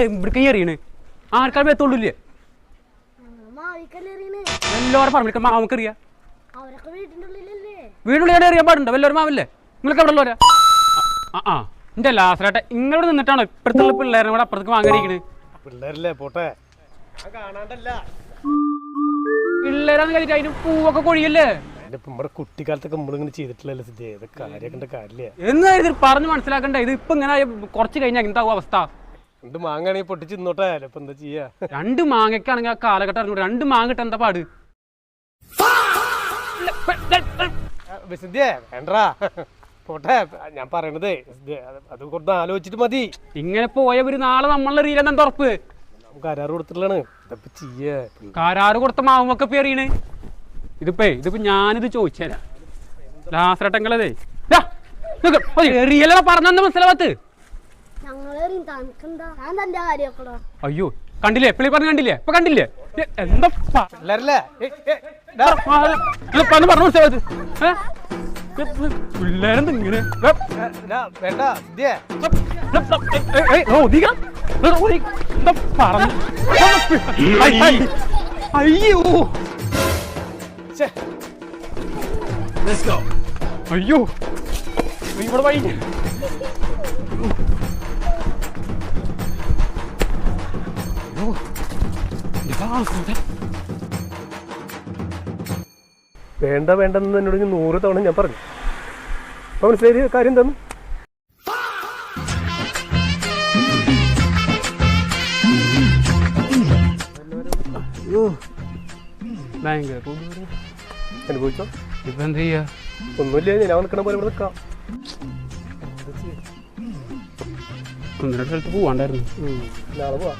ഇവിടേക്ക് എറിയണ് ആർക്കാർ എത്തുള്ളൂല്ലേ എല്ലാവരും പറഞ്ഞു മാമക്കറിയാ വീടുള്ളിൽ അറിയാൻ പാടുണ്ടോ വല്ലവരും മാവല്ലേ നിങ്ങൾക്ക് എവിടെ ഉള്ളവരാ ആ എന്റെ ലാസ്റ്റേട്ടെ ഇങ്ങോട്ട് നിന്നിട്ടാണോ ഇപ്പഴത്തുള്ള പിള്ളേരെ കൂടെ അപ്പുറത്തേക്ക് വാങ്ങിയിരിക്കണ് പിള്ളേരല്ലേ പോട്ടെ പിള്ളേരാന്ന് കഴിഞ്ഞിട്ട് അതിന് പൂവൊക്കെ കൊഴിയല്ലേ നമ്മുടെ കുട്ടിക്കാലത്തൊക്കെ നമ്മളിങ്ങനെ ചെയ്തിട്ടില്ലല്ലോ സിദ്ധേ ഇതൊക്കെ കാര്യമാക്കേണ്ട കാര്യമില്ല എന്നാ പറഞ്ഞു മനസ്സിലാക്കണ്ടേ ഇത് ഇപ്പൊ ഇങ്ങനെ കുറച്ച് കഴിഞ്ഞാൽ എന്താവും അവസ്ഥ 2 മാങ്ങയാണെങ്കിൽ പൊട്ടിച്ച് നിന്നോട്ടെ ഇപ്പൊ എന്താ ചെയ്യാ 2 മാങ്ങയ്ക്കാണെങ്കിൽ ആ കാലഘട്ടം അറിഞ്ഞു 2 മാങ്ങ കിട്ടാൻ എന്താ പാട് സിദ്ധേ വേണ്ടാ പോട്ടെ ഞാൻ പറയണത് അത് കുറച്ച് ആലോചിച്ചിട്ട് മതി ഇങ്ങനെ പോയവര് നാളെ നമ്മളെ റീലെന്താ ഉറപ്പ് കരാറ് കൊടുത്തിട്ടാണ് ഇതപ്പോ ചെയ്യാ കരാറ് കൊടുത്ത മാവുമൊക്കെ പേറിയണ് ഇതിപ്പോ ഞാനിത് ചോദിച്ചേരാ ലാസ്റ്റേട്ടങ്ങളതേ റിയല പറഞ്ഞ മനസ്സിലാവാത്ത അയ്യോ കണ്ടില്ലേ എപ്പോഴും പറഞ്ഞ കണ്ടില്ലേ ഇപ്പൊ കണ്ടില്ലേ എന്താ പറഞ്ഞു മനസ്സിലാവാത്ത പിള്ളേരെന്താ ഇങ്ങനെ അയ്യോ അയ്യോ ഇവിടെ വഴി വേണ്ട വേണ്ടെന്ന് എന്നോട് 100 തവണ ഞാൻ പറഞ്ഞു അപ്പൊ മനസ്സിലായി കാര്യം തന്നു അനുഭവിച്ചോ ഇപ്പൊ എന്ത് ചെയ്യാ ഒന്നുമില്ല ഞാൻ നിൽക്കണ പോലെ ഇവിടെ നിൽക്കാം ഒന്നിനടുത്ത് പോവാണ്ടായിരുന്നു നാളെ പോവാ